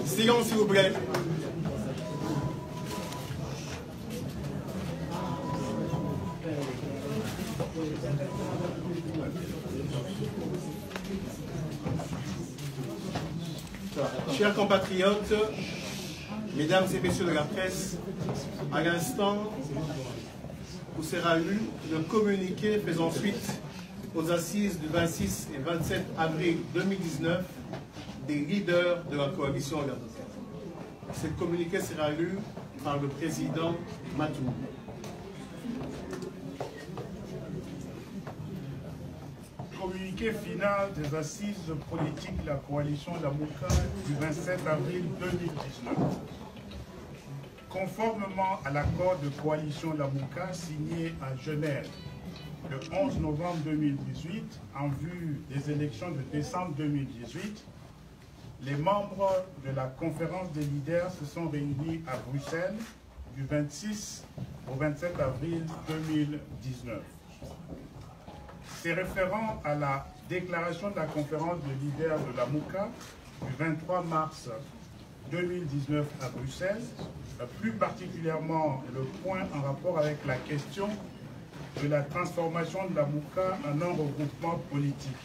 Silence, s'il vous plaît. Chers compatriotes, mesdames et messieurs de la presse, à l'instant où sera lu le communiqué faisant suite aux assises du 26 et 27 avril 2019 des leaders de la coalition Lamuka. Ce communiqué sera lu par le président Matou. Communiqué final des assises politiques de la coalition Lamuka du 27 avril 2019. Conformément à l'accord de coalition Lamuka signé à Genève le 11 novembre 2018 en vue des élections de décembre 2018, les membres de la conférence des leaders se sont réunis à Bruxelles du 26 au 27 avril 2019. C'est référent à la déclaration de la conférence des leaders de Lamuka du 23 mars 2019 à Bruxelles, plus particulièrement le point en rapport avec la question de la transformation de Lamuka en un regroupement politique.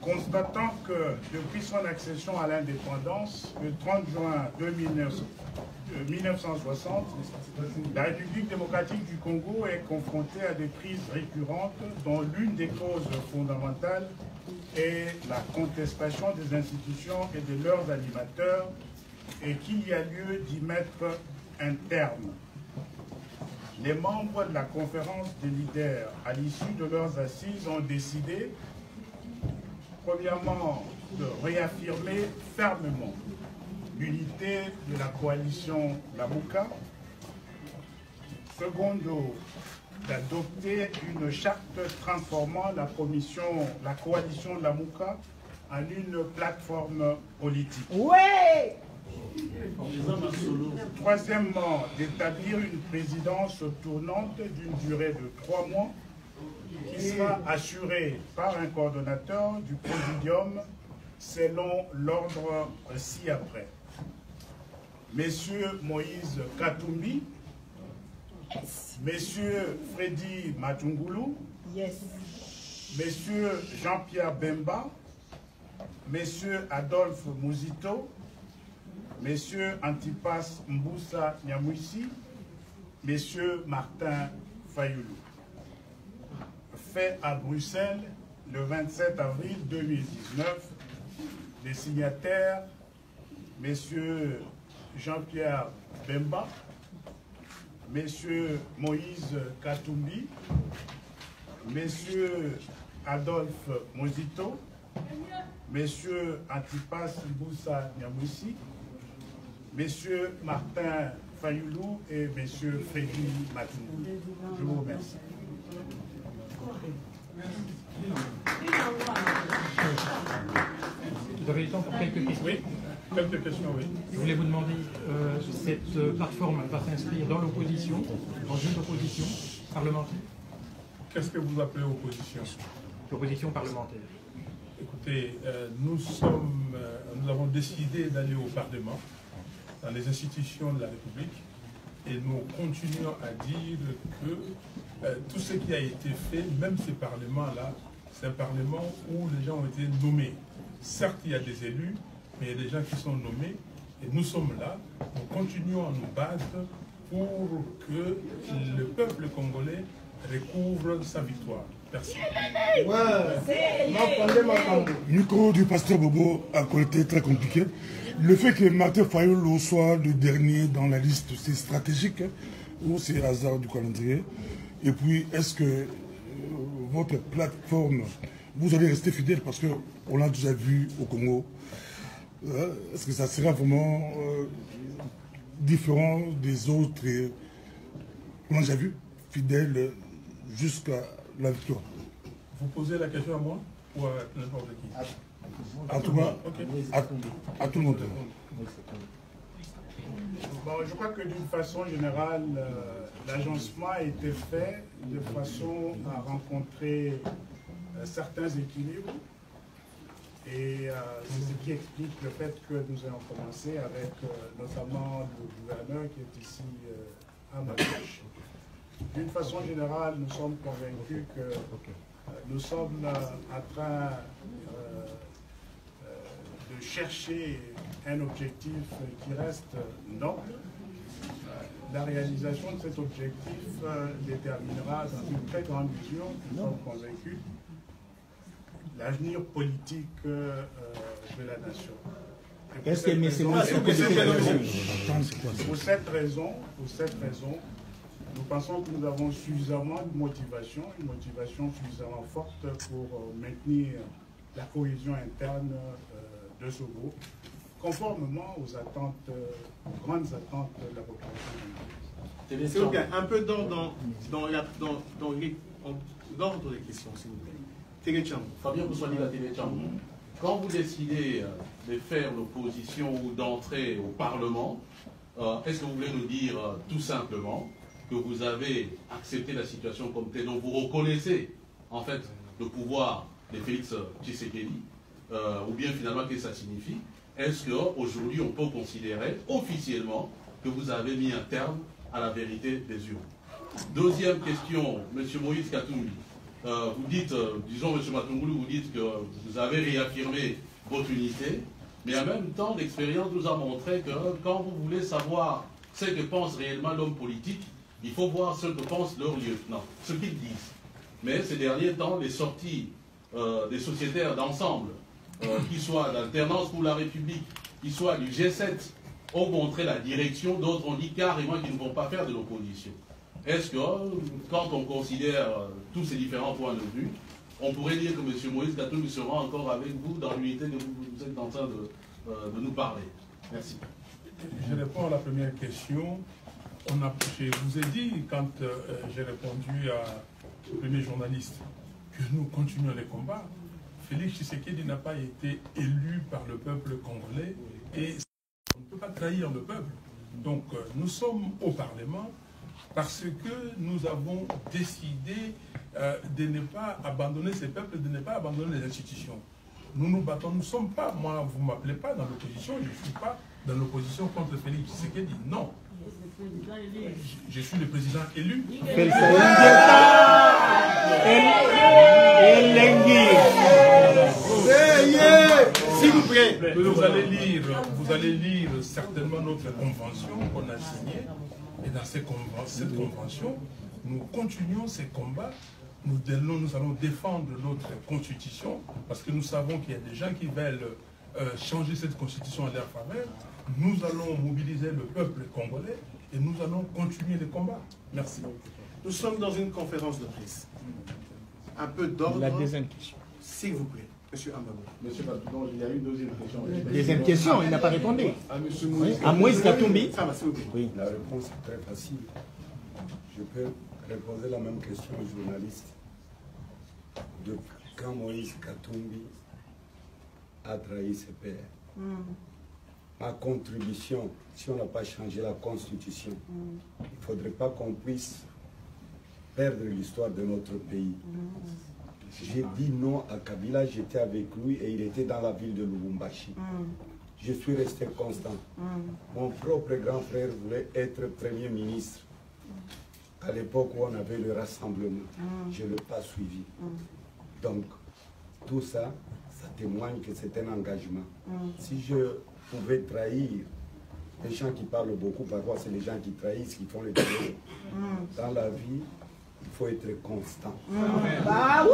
Constatant que depuis son accession à l'indépendance, le 30 juin 1960, la République démocratique du Congo est confrontée à des crises récurrentes dont l'une des causes fondamentales est la contestation des institutions et de leurs animateurs et qu'il y a lieu d'y mettre un terme. Les membres de la conférence des leaders, à l'issue de leurs assises, ont décidé premièrement, de réaffirmer fermement l'unité de la coalition Lamuka. Secondo, d'adopter une charte transformant la coalition Lamuka en une plateforme politique. Ouais! Troisièmement, d'établir une présidence tournante d'une durée de 3 mois qui sera assuré par un coordonnateur du présidium selon l'ordre ci-après. Messieurs Moïse Katumbi, Yes. Messieurs Freddy Matungulu, Yes. Messieurs Jean-Pierre Bemba, Messieurs Adolphe Mouzito, Messieurs Antipas Mboussa Nyamwisi, Messieurs Martin Fayoulou. Fait à Bruxelles le 27 avril 2019, les signataires, Messieurs Jean-Pierre Bemba, Messieurs Moïse Katumbi, Messieurs Adolphe Mozito, Messieurs Antipas Mboussa Nyamwisi, Messieurs Martin Fayoulou et Messieurs Freddy Matungulu. Je vous remercie. Vous avez le temps pour quelques questions? Oui, quelques questions, oui. Je voulais vous demander, cette plateforme va s'inscrire dans l'opposition, dans une opposition parlementaire? Qu'est-ce que vous appelez opposition? L'opposition parlementaire. Écoutez, nous avons décidé d'aller au Parlement, dans les institutions de la République, et nous continuons à dire que tout ce qui a été fait, même ces parlements-là, c'est un Parlement où les gens ont été nommés. Certes, il y a des élus, mais il y a des gens qui sont nommés. Et nous sommes là, nous continuons à nous battre pour que le peuple congolais recouvre sa victoire. Merci. Le micro du pasteur Bobo a été très compliqué. Le fait que Martin Fayulu soit le dernier dans la liste, c'est stratégique ou c'est hasard du calendrier? Et puis, est-ce que votre plateforme, vous allez rester fidèle parce qu'on l'a déjà vu au Congo? Est-ce que ça sera vraiment différent des autres? On l'a déjà vu, fidèle jusqu'à la victoire. Vous posez la question à moi ou à n'importe qui? À tout le monde. À tout le monde. Bon, je crois que d'une façon générale, l'agencement a été fait de façon à rencontrer certains équilibres. Et c'est ce qui explique le fait que nous ayons commencé avec notamment le gouverneur qui est ici à ma gauche. D'une façon générale, nous sommes convaincus que nous sommes en train de chercher un objectif qui reste noble. La réalisation de cet objectif déterminera dans une très grande mesure, nous sommes convaincus, l'avenir politique de la nation. Pour cette raison, nous pensons que nous avons suffisamment de motivation, une motivation suffisamment forte pour maintenir la cohésion interne de ce groupe, conformément aux attentes, aux grandes attentes de la population. S'il vous plaît, un peu d'ordre dans les questions, s'il vous plaît. Télécham. Fabien Boussouani, la Télécham. Quand vous décidez de faire l'opposition ou d'entrer au Parlement, est-ce que vous voulez nous dire tout simplement que vous avez accepté la situation comme telle, donc vous reconnaissez en fait le pouvoir de Félix Tshisekedi, ou bien finalement qu'est-ce que ça signifie? Est-ce qu'aujourd'hui on peut considérer officiellement que vous avez mis un terme à la vérité des urnes? Deuxième question, M. Moïse Katumbi. Vous dites, disons M. Matungulu, vous dites que vous avez réaffirmé votre unité, mais en même temps, l'expérience nous a montré que quand vous voulez savoir ce que pense réellement l'homme politique, il faut voir ce que pense leur lieutenant, ce qu'ils disent. Mais ces derniers temps, les sorties des sociétaires d'ensemble, qui soient d'alternance pour la République, qui soient du G7, ont montré la direction, d'autres ont dit carrément qu'ils ne vont pas faire de l'opposition. Est-ce que, quand on considère tous ces différents points de vue, on pourrait dire que M. Moïse Katumbi sera encore avec vous dans l'unité que vous êtes en train de nous parler? Merci. Je réponds à la première question. Je vous ai dit, quand j'ai répondu au premier journaliste, que nous continuons les combats. Félix Tshisekedi n'a pas été élu par le peuple congolais et on ne peut pas trahir le peuple. Donc nous sommes au Parlement parce que nous avons décidé de ne pas abandonner ces peuples, de ne pas abandonner les institutions. Nous nous battons, nous ne sommes pas, moi vous ne m'appelez pas dans l'opposition, je ne suis pas dans l'opposition contre Félix Tshisekedi, non. Je suis le président élu. S'il vous plaît. Vous allez lire certainement notre convention qu'on a signée. Et dans cette convention, nous continuons ces combats. Nous allons défendre notre constitution parce que nous savons qu'il y a des gens qui veulent changer cette constitution à leur faveur. Nous allons mobiliser le peuple congolais et nous allons continuer les combats. Merci. Nous sommes dans une conférence de presse. Un peu d'ordre. La deuxième question. S'il vous plaît, M. Ambabou. Monsieur Batoudon, il y a une deuxième question. Deuxième question, il n'a pas répondu. À Moïse Katumbi. Ça va, s'il vous plaît. Oui. La réponse est très facile. Je peux reposer la même question aux journalistes. De quand Moïse Katumbi a trahi ses pères. Ma contribution, si on n'a pas changé la Constitution, il ne faudrait pas qu'on puisse perdre l'histoire de notre pays. J'ai dit non à Kabila, j'étais avec lui et il était dans la ville de Lubumbashi. Je suis resté constant. Mon propre grand frère voulait être Premier ministre à l'époque où on avait le rassemblement. Je ne l'ai pas suivi. Donc, tout ça, ça témoigne que c'est un engagement. Si je pouvais trahir les gens qui parlent beaucoup, parfois c'est les gens qui trahissent, qui font les télés. Dans la vie, il faut être constant. Bah,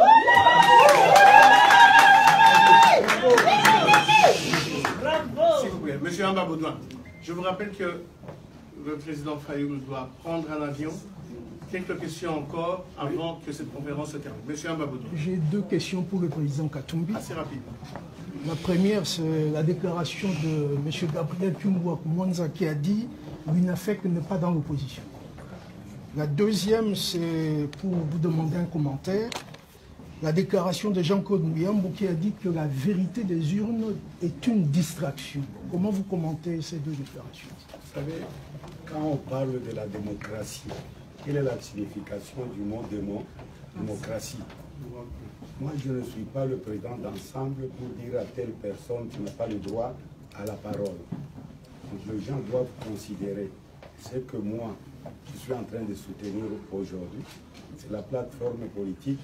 S'il vous plaît, Monsieur Amba Baudouin, je vous rappelle que le président Fayoulou doit prendre un avion. Quelques questions encore avant que cette conférence se termine. Monsieur Amba Baudouin. J'ai deux questions pour le président Katumbi. Assez rapide. La première, c'est la déclaration de M. Gabriel Mwanza qui a dit « l'UNAFEC n'est pas dans l'opposition ». La deuxième, c'est pour vous demander un commentaire. La déclaration de Jean-Claude Muyambo qui a dit que la vérité des urnes est une distraction. Comment vous commentez ces deux déclarations? Vous savez, quand on parle de la démocratie, quelle est la signification du mot démocratie? Moi, je ne suis pas le président d'ensemble pour dire à telle personne qui n'a pas le droit à la parole. Donc, les gens doivent considérer ce que moi, je suis en train de soutenir aujourd'hui. C'est la plateforme politique.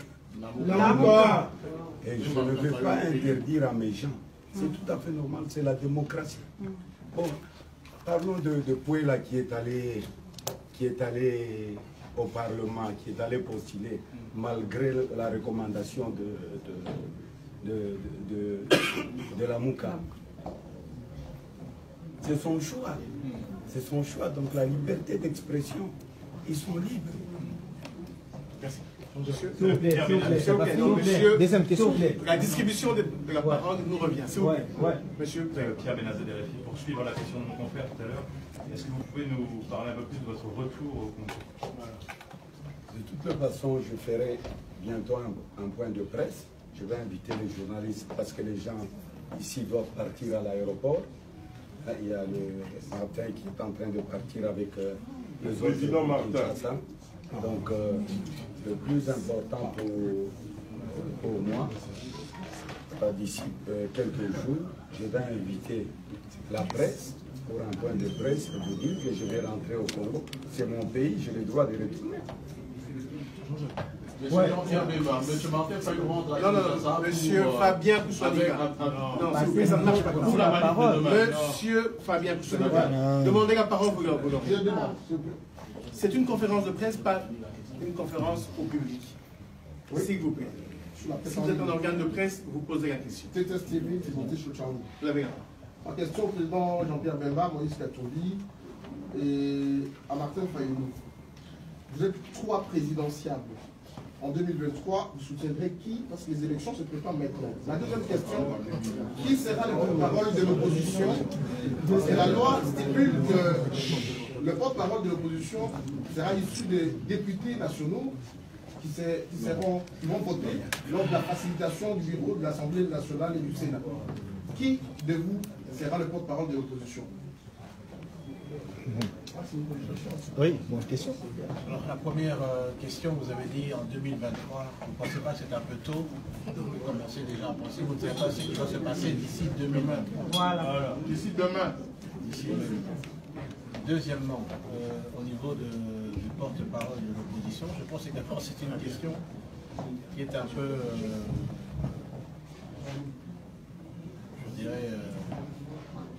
Et je ne vais pas interdire à mes gens. C'est tout à fait normal, c'est la démocratie. Bon, parlons de Pouela qui est allé au Parlement, qui est allé postuler malgré la recommandation de la Mouka. C'est son choix. C'est son choix. Donc la liberté d'expression, ils sont libres. Merci. Monsieur, deuxième question. La distribution de la parole nous revient. S'il vous plaît. Monsieur Pierre Benazet RFI, pour suivre la question de mon confrère tout à l'heure, est-ce que vous pouvez nous parler un peu plus de votre retour au Congo? De toute façon, je ferai bientôt un point de presse. Je vais inviter les journalistes parce que les gens ici doivent partir à l'aéroport. Il y a le Martin qui est en train de partir avec les autres. Président Martin. Donc, le plus important pour moi, d'ici quelques jours, je vais inviter la presse pour un point de presse et vous dire que je vais rentrer au Congo. C'est mon pays, j'ai le droit de retourner. Monsieur Martin Fayoulou rentre à Kinshasa. Monsieur Fabien Koussouaniga. Non, s'il vous plaît, ça ne marche pas. Monsieur Fabien Koussouaniga. Demandez la parole, vous l'aurez. C'est une conférence de presse, pas une conférence au public. S'il vous plaît. Si vous êtes un organe de presse, vous posez la question. Vous avez la parole. En question au président Jean-Pierre Bemba, Moïse Katumbi et à Martin Fayoulou. Vous êtes trois présidentiables. En 2023, vous soutiendrez qui? Parce que les élections se préparent maintenant. La deuxième question, qui sera le porte-parole de l'opposition? Et la loi stipule que le porte-parole de l'opposition sera issu des députés nationaux qui vont voter lors de la facilitation du bureau de l'Assemblée nationale et du Sénat. Qui de vous sera le porte-parole de l'opposition? Oui, bonne question. Alors, la première question, vous avez dit en 2023, vous ne pensez pas que c'est un peu tôt? Vous commencez déjà à penser, vous ne savez pas ce qui va se passer d'ici 2020. Voilà. D'ici demain. Deuxièmement, au niveau du porte-parole de l'opposition, je pense que d'abord c'est une question qui est un peu, je dirais,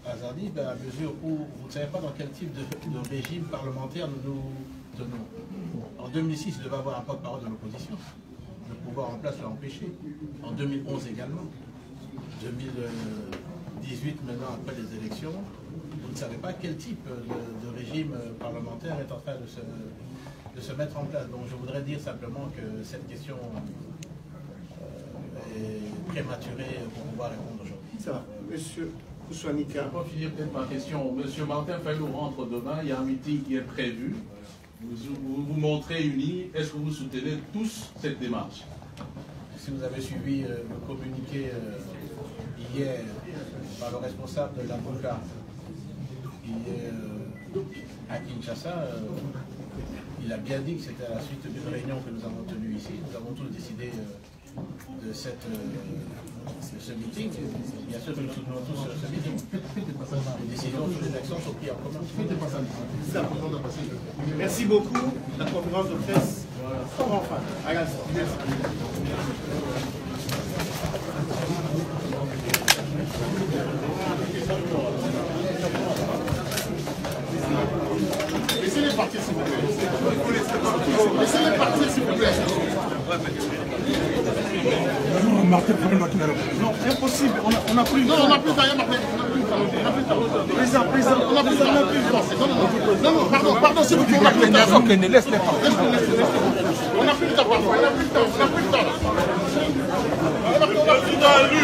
hasardive, à mesure où vous ne savez pas dans quel type de régime parlementaire nous nous tenons. En 2006, il devait avoir un porte-parole de l'opposition. Le pouvoir en place l'a empêché. En 2011 également. 2018, maintenant, après les élections, vous ne savez pas quel type de régime parlementaire est en train de se mettre en place. Donc je voudrais dire simplement que cette question est prématurée pour pouvoir répondre aujourd'hui. Ça va. Monsieur Koussouaniga. Je peux finir peut-être ma question. Monsieur Martin Fayoulou rentre demain, il y a un meeting qui est prévu. Vous vous montrez unis. Est-ce que vous soutenez tous cette démarche? Si vous avez suivi le communiqué hier par le responsable de la MOCA, hier à Kinshasa, il a bien dit que c'était à la suite d'une réunion que nous avons tenue ici. Nous avons tous décidé de ce meeting. Bien sûr que nous soutenons tous ce meeting. Les décisions sur les actions sont prises en commun. Merci beaucoup. La conférence de presse prend fin. À l'instant. Merci. Martin Fayulu qui n'a pas. Non, impossible. On n'a plus le temps. Non, on n'a plus le temps. Président, on n'a plus le temps. Non, pardon, s'il vous plaît. On n'a plus le temps. Ok, ne laisse-les pas. On n'a plus le temps, pardon. On n'a plus le temps. Le président élu,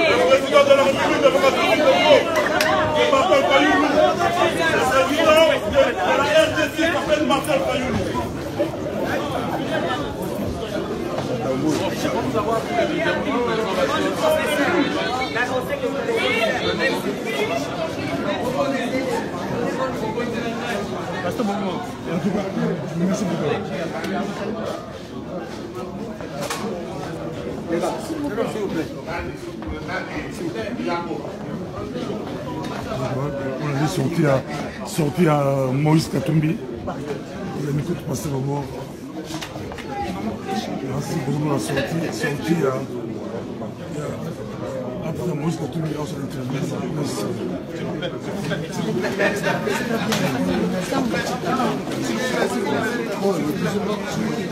le président de la République démocratique du Congo, Martin Fayulu. Le président de la RDC s'appelle Martin Fayulu. Merci beaucoup. On a sorti à Moïse Katumbi. Il a mis tout passé au bord. Merci beaucoup. On a sorti à Moïse Katumbi.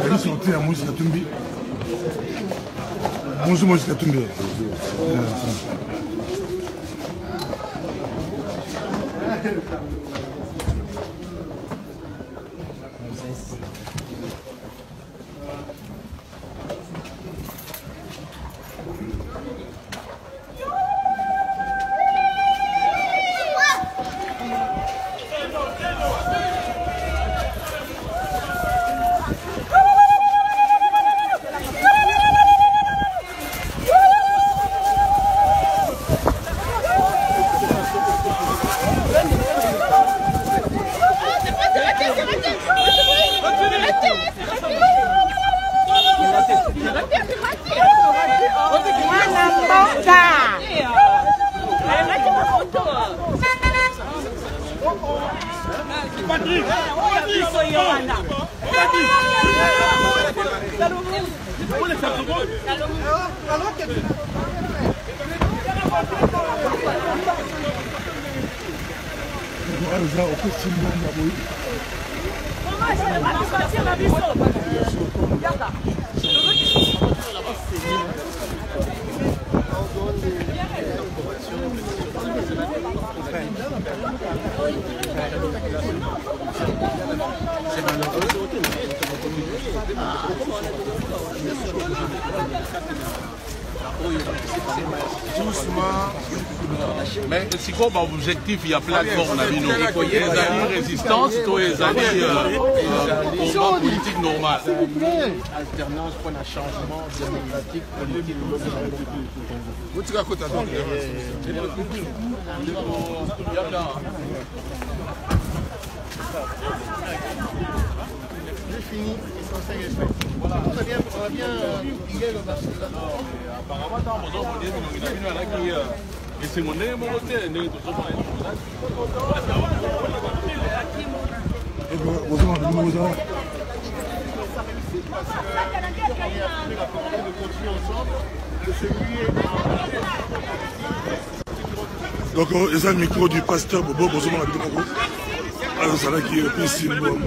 Elle est sortie à Moïse Katumbi. Bonjour Moïse Katumbi. Mais c'est quoi l'objectif? Il y a plein de formes d'abino. Les alliés résistance, tous les alliés combat politique normal. Alternance pour un changement démocratique politique. J'ai fini. Voilà. On a bien apparemment, dans mon ordre, il y a et c'est mon nez, mon côté, donc, ils ont le micro du pasteur Bobo Bozoma à Bidongo. Alors, ça là qui est plus si bon.